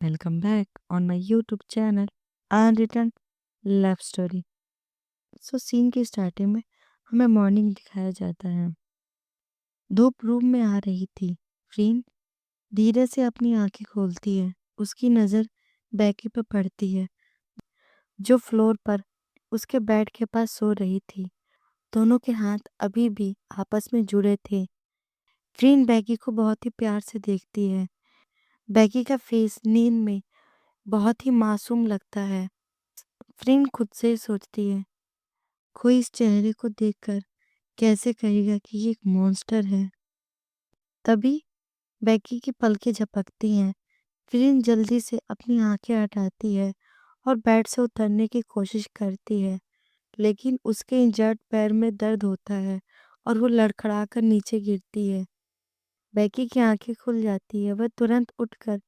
Welcome back on my YouTube channel Unwritten Love Story। Scene की starting में हमें morning दिखाया जाता है। धूप रूम में आ रही थी। फ्रीन धीरे से अपनी आंखें खोलती है। उसकी नज़र बैकी पर पड़ती है, जो फ्लोर पर उसके बेड के पास सो रही थी। दोनों के हाथ अभी भी आपस में जुड़े थे। फ्रीन बैकी को बहुत ही प्यार से देखती है। बैकी का फेस नींद में बहुत ही मासूम लगता है। फ्रीन खुद से सोचती है, कोई इस चेहरे को देखकर कैसे कहेगा कि ये एक मॉन्स्टर है। तभी बैकी की पलकें झपकती हैं। फ्रीन जल्दी से अपनी आंखें हटाती है और बेड से उतरने की कोशिश करती है, लेकिन उसके इंजर्ड पैर में दर्द होता है और वो लड़खड़ाकर नीचे गिरती है। बैकी की आंखें खुल जाती है। वह तुरंत उठकर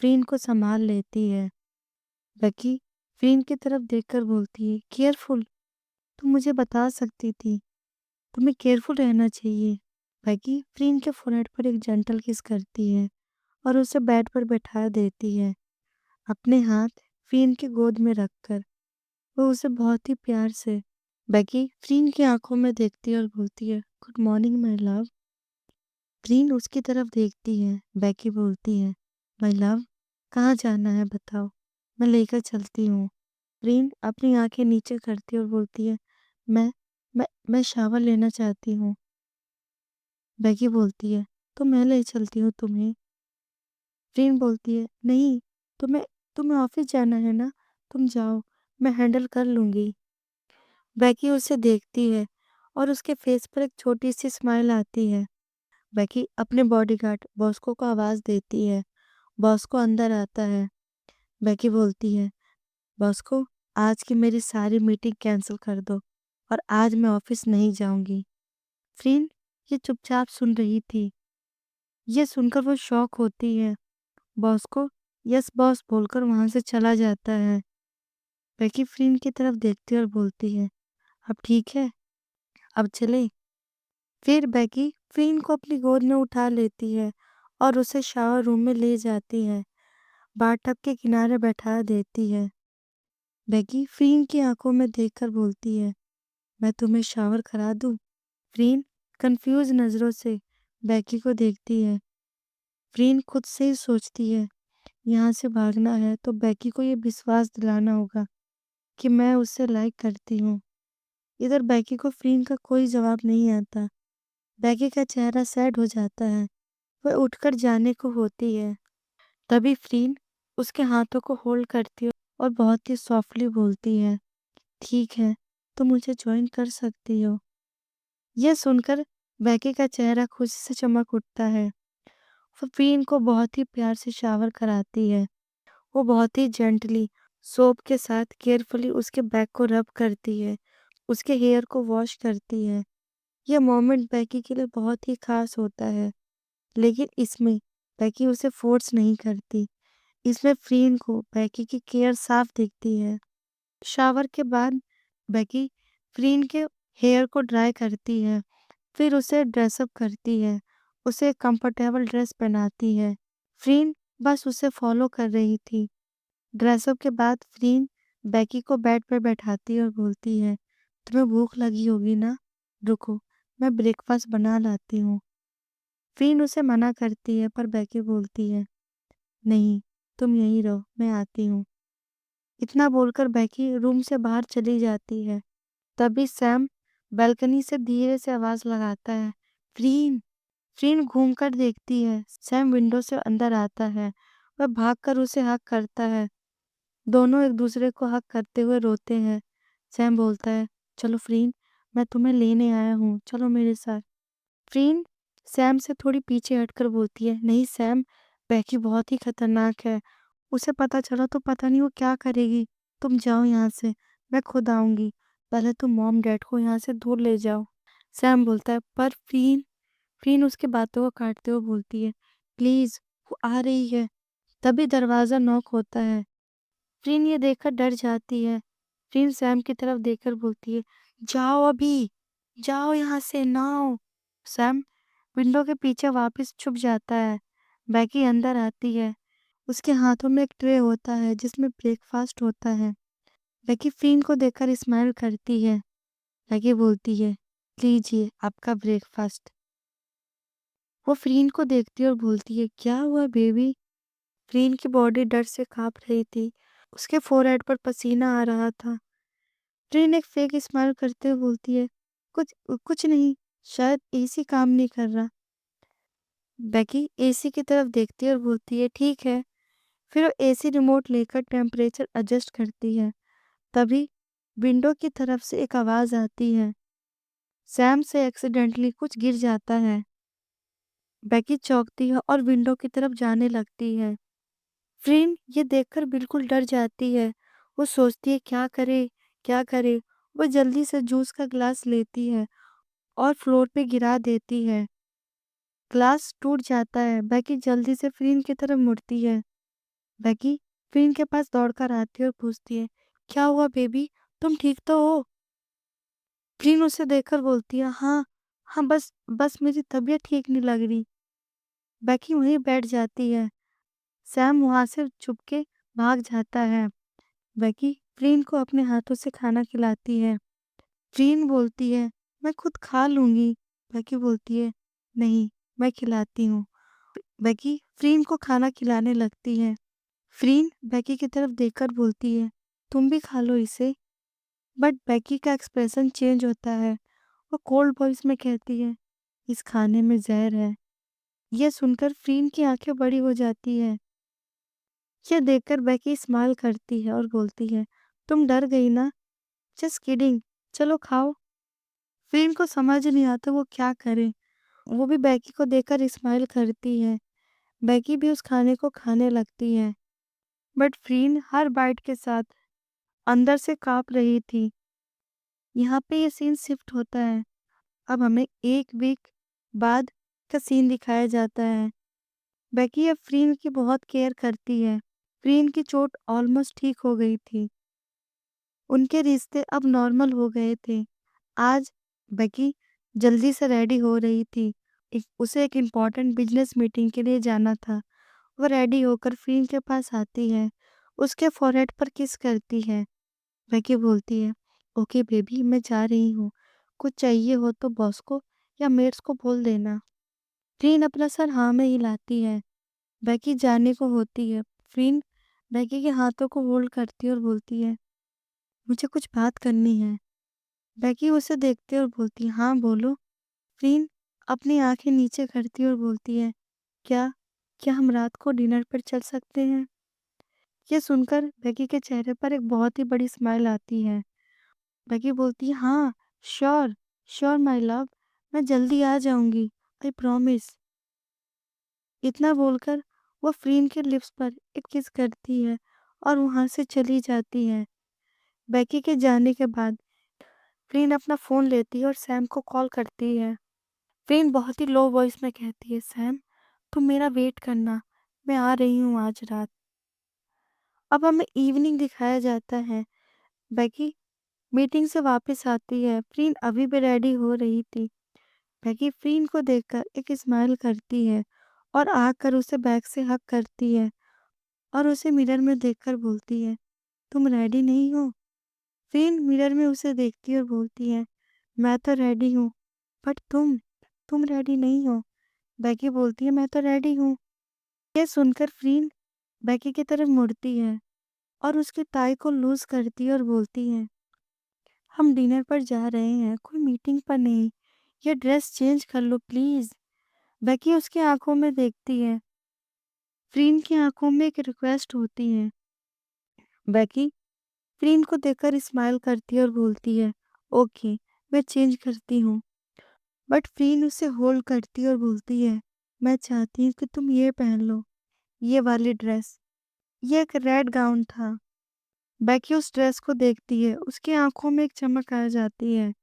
फ्रीन को संभाल लेती है। बैकी फ्रीन की तरफ देखकर बोलती है, केयरफुल, तुम मुझे बता सकती थी, तुम्हें केयरफुल रहना चाहिए। बैकी फ्रीन के फोrehead पर एक जेंटल किस करती है और उसे बेड पर बैठा देती है। अपने हाथ फ्रीन की गोद में रखकर वो उसे बहुत ही प्यार से बैकी फ्रीन की आंखों में देखती है और बोलती है, गुड मॉर्निंग माय लव। फ्रीन उसकी तरफ देखती है। बैकी बोलती है, माय लव, कहाँ जाना है बताओ, मैं लेकर चलती हूँ। फ्रीन अपनी आंखें नीचे करती है और बोलती है, मैं शावर लेना चाहती हूँ। बैकी बोलती है, तो मैं ले चलती हूँ तुम्हें। फ्रीन बोलती है, नहीं, तुम्हें तुम्हें ऑफिस जाना है ना, तुम जाओ, मैं हैंडल कर लूंगी। बैकी उसे देखती है और उसके फेस पर एक छोटी सी स्माइल आती है। बैकी अपने बॉडीगार्ड बॉस्को को आवाज देती है। बॉस्को अंदर आता है। बैकी बोलती है, बॉस्को, आज की मेरी सारी मीटिंग कैंसिल कर दो और आज मैं ऑफिस नहीं जाऊंगी। फ्रीन ये चुपचाप सुन रही थी। ये सुनकर वो शॉक होती है। बॉस को यस बॉस बोलकर वहां से चला जाता है। बैकी फ्रीन की तरफ देखती है और बोलती है, अब ठीक है, अब चले। फिर बैकी फ्रीन को अपनी गोद में उठा लेती है और उसे शावर रूम में ले जाती है। बाथटब के किनारे बैठा देती है। बैकी फ्रीन की आंखों में देखकर बोलती है, मैं तुम्हें शावर करा दूं। फ्रीन कंफ्यूज नजरों से बैकी को देखती है। फ्रीन खुद से ही सोचती है, यहाँ से भागना है तो बैकी को ये विश्वास दिलाना होगा कि मैं उसे लाइक करती हूँ। इधर बैकी को फ्रीन का कोई जवाब नहीं आता। बैकी का चेहरा सैड हो जाता है। वह उठकर जाने को होती है। तभी फ्रीन उसके हाथों को होल्ड करती है और बहुत ही सॉफ्टली बोलती है, ठीक है, तुम मुझे ज्वाइन कर सकती हो। यह सुनकर बैकी का चेहरा खुशी से चमक उठता है। वो फ्रीन को बहुत ही प्यार से शावर कराती है। वो बहुत ही जेंटली सोप के साथ केयरफुली उसके बैक को रब करती है, उसके हेयर को वॉश करती है। यह मोमेंट बैकी के लिए बहुत ही खास होता है, लेकिन इसमें बैकी उसे फोर्स नहीं करती। इसमें फ्रीन को बैकी की केयर साफ दिखती है। शावर के बाद बैकी फ्रीन के हेयर को ड्राई करती है, फिर उसे ड्रेसअप करती है, उसे कंफर्टेबल ड्रेस पहनाती है। फ्रीन बस उसे फॉलो कर रही थी। ड्रेसअप के बाद फ्रीन बैकी को बेड पर बैठाती है और बोलती है, तुम्हें भूख लगी होगी ना, रुको, मैं ब्रेकफास्ट बना लाती हूँ। फ्रीन उसे मना करती है पर बैकी बोलती है, नहीं, तुम यहीं रहो, मैं आती हूँ। इतना बोलकर बैकी रूम से बाहर चली जाती है। तभी सैम बालकनी से धीरे से आवाज लगाता है, फ्रीन। फ्रीन घूमकर देखती है। सैम विंडो से अंदर आता है। वह भागकर उसे हक करता है। दोनों एक दूसरे को हक करते हुए रोते हैं। सैम बोलता है, चलो फ्रीन, मैं तुम्हें लेने आया हूँ, चलो मेरे साथ। फ्रीन सैम से थोड़ी पीछे हटकर बोलती है, नहीं सैम, बैकी बहुत ही खतरनाक है, उसे पता चला तो पता नहीं वो क्या करेगी। तुम जाओ यहाँ से, मैं खुद आऊंगी, पहले तुम मॉम डैड को यहाँ से दूर ले जाओ। सैम बोलता है, पर फ्रीन। फ्रीन उसकी बातों को काटते हुए बोलती है, प्लीज, वो आ रही है। तभी दरवाजा नॉक होता है। फ्रीन ये देखकर डर जाती है। फ्रीन सैम की तरफ देखकर बोलती है, जाओ अभी, जाओ यहाँ से नाउ। सैम विंडो के पीछे वापस छुप जाता है। बैकी अंदर आती है। उसके हाथों में एक ट्रे होता है जिसमें ब्रेकफास्ट होता है। बेकी फ्रीन को देखकर स्माइल करती है। बेकी बोलती है, लीजिए आपका ब्रेकफास्ट। वो फ्रीन को देखती है और बोलती है, क्या हुआ बेबी? फ्रीन की बॉडी डर से कांप रही थी। उसके फोरहेड पर पसीना आ रहा था। फ्रीन एक फेक स्माइल करते हुए बोलती है, कुछ कुछ नहीं, शायद एसी काम नहीं कर रहा। बेकी एसी की तरफ देखती है और बोलती है, ठीक है। फिर वो एसी रिमोट लेकर टेम्परेचर एडजस्ट करती है। तभी विंडो की तरफ से एक आवाज आती है। सैम से एक्सीडेंटली कुछ गिर जाता है। बेकी चौंकती है और विंडो की तरफ जाने लगती है। फ्रीन ये देखकर बिल्कुल डर जाती है। वो सोचती है क्या करे, क्या करे। वो जल्दी से जूस का ग्लास लेती है और फ्लोर पे गिरा देती है। ग्लास टूट जाता है। बेकी जल्दी से फ्रीन की तरफ मुड़ती है। बेकी फ्रीन के पास दौड़कर आती है और पूछती है, क्या हुआ बेबी, तुम ठीक तो हो? फ्रीन उसे देखकर बोलती है, हाँ हाँ, बस बस मेरी तबीयत ठीक नहीं लग रही। बेकी वहीं बैठ जाती है। सैम वहां से चुपके भाग जाता है। बेकी फ्रीन को अपने हाथों से खाना खिलाती है। फ्रीन बोलती है, मैं खुद खा लूंगी। बेकी बोलती है, नहीं, मैं खिलाती हूँ। बेकी फ्रीन को खाना खिलाने लगती है। फ्रीन बेकी की तरफ देखकर बोलती है, तुम भी खा लो इसे। बट बेकी का एक्सप्रेशन चेंज होता है। वो कोल्ड वॉइस में कहती है, इस खाने में जहर है। यह सुनकर फ्रीन की आंखें बड़ी हो जाती है। यह देखकर बेकी स्माइल करती है और बोलती है, तुम डर गई ना? जस्ट किडिंग, चलो खाओ। फ्रीन को समझ नहीं आता वो क्या करे। वो भी बेकी को देखकर स्माइल करती है। बेकी भी उस खाने को खाने लगती है। बट फ्रीन हर बाइट के साथ अंदर से कांप रही थी। यहाँ पे ये सीन शिफ्ट होता है। अब हमें एक वीक बाद का सीन दिखाया जाता है। बेकी अब फ्रीन की बहुत केयर करती है। फ्रीन की चोट ऑलमोस्ट ठीक हो गई थी। उनके रिश्ते अब नॉर्मल हो गए थे। आज बेकी जल्दी से रेडी हो रही थी। उसे एक इम्पोर्टेंट बिजनेस मीटिंग के लिए जाना था। वो रेडी होकर फ्रीन के पास आती है। उसके फोरहेड पर किस करती है। बेकी बोलती है, ओके बेबी, मैं जा रही हूँ। कुछ चाहिए हो तो बॉस को या मेट्स को बोल देना। फ्रीन अपना सर हाँ में हिलाती है। बेकी जाने को होती है। फ्रीन बेकी के हाथों को होल्ड करती है और बोलती है, मुझे कुछ बात करनी है। बेकी उसे देखती है और बोलती है, हाँ बोलो। फ्रीन अपनी आंखें नीचे करती है और बोलती है, क्या क्या हम रात को डिनर पर चल सकते हैं? ये सुनकर बेकी के चेहरे पर एक बहुत ही बड़ी स्माइल आती है। बेकी बोलती है, हाँ, श्योर, श्योर माय लव, मैं जल्दी आ जाऊंगी, आई प्रॉमिस। इतना बोलकर वो फ्रीन के लिप्स पर एक किस करती है और वहां से चली जाती है। बेकी के जाने के बाद फ्रीन अपना फोन लेती है और सैम को कॉल करती है। फ्रीन बहुत ही लो वॉइस में कहती है, सैम तुम मेरा वेट करना, मैं आ रही हूँ आज रात। अब हमें इवनिंग दिखाया जाता है। बेकी मीटिंग से वापस आती है। फ्रीन अभी भी रेडी हो रही थी। बेकी फ्रीन को देखकर एक स्माइल करती है और आकर उसे बैक से हग करती है और उसे मिरर में देखकर बोलती है, तुम रेडी नहीं हो? फ्रीन मिरर में उसे देखती है और बोलती है, मैं तो रेडी हूँ, बट तुम रेडी नहीं हो। बेकी बोलती है, मैं तो रेडी हूँ। ये सुनकर फ्रीन बेकी की तरफ मुड़ती है और उसकी टाई को लूज करती है और बोलती है, हम डिनर पर जा रहे हैं, कोई मीटिंग पर नहीं। ये ड्रेस चेंज कर लो प्लीज। बेकी उसकी आंखों में देखती है। फ्रीन की आंखों में एक रिक्वेस्ट होती है। बेकी फ्रीन को देखकर स्माइल करती है और बोलती है, ओके, मैं चेंज करती हूँ। बट फ्रीन उसे होल्ड करती है और बोलती है, मैं चाहती हूँ कि तुम ये पहन लो, ये वाली ड्रेस। ये एक रेड गाउन था। बेकी उस ड्रेस को देखती है। उसकी आंखों में एक चमक आ जाती है।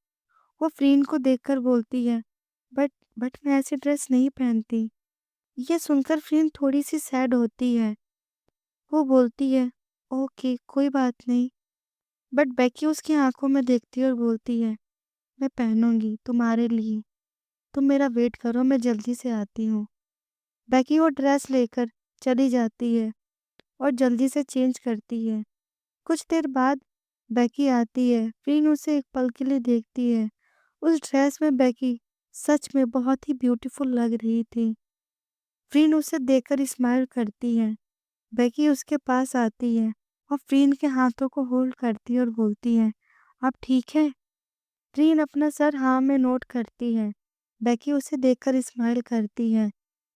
वो फ्रीन को देखकर बोलती है, बट बट मैं ऐसी ड्रेस नहीं पहनती। ये सुनकर फ्रीन थोड़ी सी सैड होती है। वो बोलती है, ओके, कोई बात नहीं। बट बेकी उसकी आंखों में देखती है और बोलती है, मैं पहनूंगी तुम्हारे लिए। तुम मेरा वेट करो, मैं जल्दी से आती हूँ। बेकी वो ड्रेस लेकर चली जाती है। और जल्दी से चेंज करती है। कुछ देर बाद बेकी आती है। फ्रीन उसे एक पल के लिए देखती है। उस ड्रेस में बेकी सच में बहुत ही ब्यूटीफुल लग रही थी। फ्रीन उसे देखकर स्माइल करती है। बेकी उसके पास आती है और फ्रीन के हाथों को होल्ड करती है और बोलती है, आप ठीक है? फ्रीन अपना सर हाँ में नोट करती है। बेकी उसे देखकर स्माइल करती है।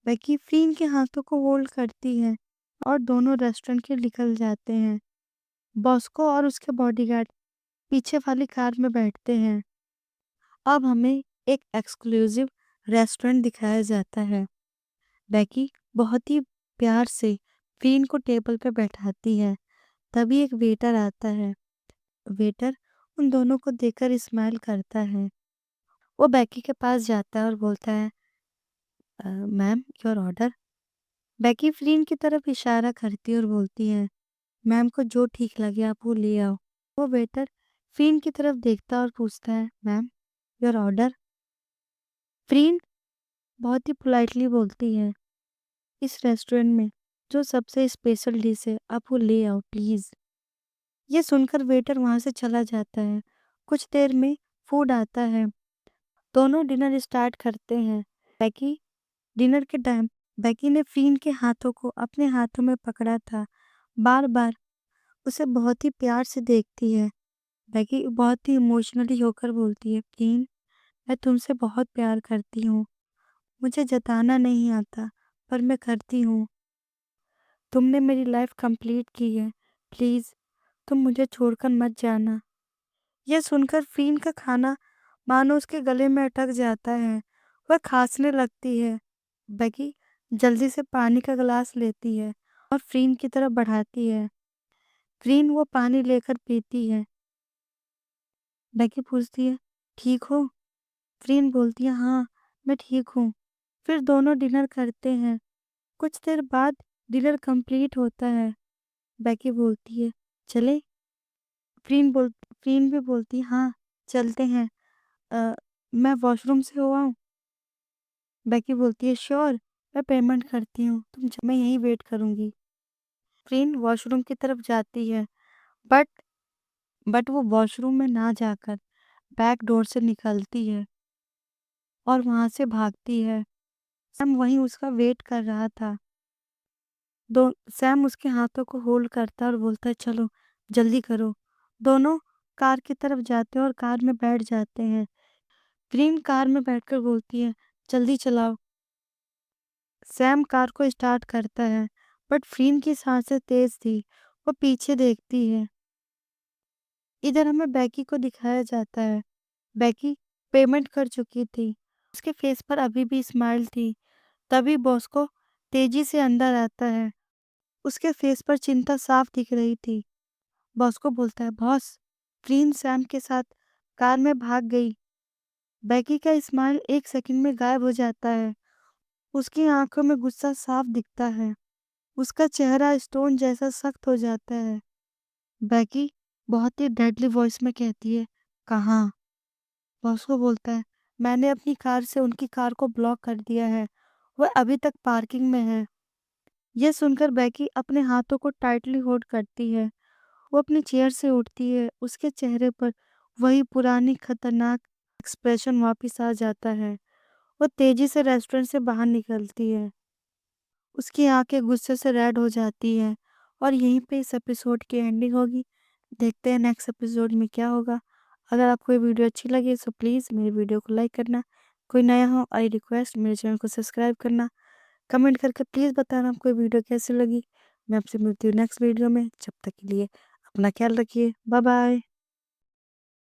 बेकी फ्रीन के हाथों को होल्ड करती है और दोनों रेस्टोरेंट के निकल जाते हैं। बॉस्को और उसके बॉडीगार्ड पीछे वाली कार में बैठते हैं। अब हमें एक एक्सक्लूसिव रेस्टोरेंट दिखाया जाता है। बेकी बहुत ही प्यार से फ्रीन को टेबल पे बैठाती है। तभी एक वेटर आता है। वेटर उन दोनों को देखकर स्माइल करता है। वो बेकी के पास जाता है और बोलता है, मैम योर ऑर्डर। बेकी फ्रीन की तरफ इशारा करती है और बोलती है, मैम को जो ठीक लगे आप वो ले आओ। वो वेटर फ्रीन की तरफ देखता है और पूछता है, मैम योर ऑर्डर। फ्रीन बहुत ही पोलाइटली बोलती है, इस रेस्टोरेंट में जो सबसे स्पेशल डिश है आप वो ले आओ प्लीज़। ये सुनकर वेटर वहाँ से चला जाता है। कुछ देर में फूड आता है। दोनों डिनर स्टार्ट करते हैं। बेकी डिनर के टाइम बेकी ने फ्रीन के हाथों को अपने हाथों में पकड़ा था। बार-बार उसे बहुत ही प्यार से देखती है। बेकी बहुत ही इमोशनली होकर बोलती है, फ्रीन मैं तुमसे बहुत प्यार करती हूँ। मुझे जताना नहीं आता पर मैं करती हूँ। तुमने मेरी लाइफ कंप्लीट की है। प्लीज़ तुम मुझे छोड़कर मत जाना। यह सुनकर फ्रीन का खाना मानो उसके गले में अटक जाता है। वह खांसने लगती है। बेकी जल्दी से पानी का गिलास लेती है और फ्रीन की तरफ बढ़ाती है। फ्रीन वो पानी लेकर पीती है। बेकी पूछती है, ठीक हो? फ्रीन बोलती है, हाँ मैं ठीक हूँ। फिर दोनों डिनर करते हैं। कुछ देर बाद डिनर कंप्लीट होता है। बेकी बोलती है, चले? फ्रीन भी बोलती है, हाँ चलते हैं। अ, मैं वॉशरूम से हो आऊँ? बेकी बोलती है, श्योर मैं पेमेंट करती हूँ, मैं यहीं वेट करूँगी। फ्रीन वॉशरूम की तरफ जाती है बट वो वॉशरूम में ना जाकर बैक डोर से निकलती है और वहाँ से भागती है। सैम वहीं उसका वेट कर रहा था। सैम उसके हाथों को होल्ड करता है और बोलता है, चलो जल्दी करो। दोनों कार की तरफ जाते हैं और कार में बैठ जाते हैं। फ्रीन कार में बैठकर बोलती है, जल्दी चलाओ। सैम कार को स्टार्ट करता है बट फ्रीन की सांसें तेज थी। वो पीछे देखती है। इधर हमें बेकी को दिखाया जाता है। बेकी पेमेंट कर चुकी थी। उसके फेस पर अभी भी स्माइल थी। तभी बॉस को तेजी से अंदर आता है। उसके फेस पर चिंता साफ दिख रही थी। बॉस को बोलता है, बॉस फ्रीन सैम के साथ कार में भाग गई। बेकी का स्माइल एक सेकंड में गायब हो जाता है। उसकी आंखों में गुस्सा साफ दिखता है। उसका चेहरा स्टोन जैसा सख्त हो जाता है। बेकी बहुत ही डेडली वॉइस में कहती है, कहाँ? बॉस को बोलता है, मैंने अपनी कार से उनकी कार को ब्लॉक कर दिया है। वह अभी तक पार्किंग में है। यह सुनकर बेकी अपने हाथों को टाइटली होल्ड करती है। वो अपनी चेयर से उठती है। उसके चेहरे पर वही पुरानी खतरनाक एक्सप्रेशन वापस आ जाता है। वो तेजी से रेस्टोरेंट से बाहर निकलती है। उसकी आंखें गुस्से से रेड हो जाती हैं और यहीं पे इस एपिसोड की एंडिंग होगी। देखते हैं नेक्स्ट एपिसोड में क्या होगा। अगर आपको ये वीडियो अच्छी लगी तो प्लीज़ मेरी वीडियो को लाइक करना। कोई नया हो आई रिक्वेस्ट मेरे चैनल को सब्सक्राइब करना। कमेंट करके प्लीज़ बताना आपको ये वीडियो कैसी लगी। मैं आपसे मिलती हूँ नेक्स्ट वीडियो में। जब तक के लिए अपना ख्याल रखिए। Bye bye.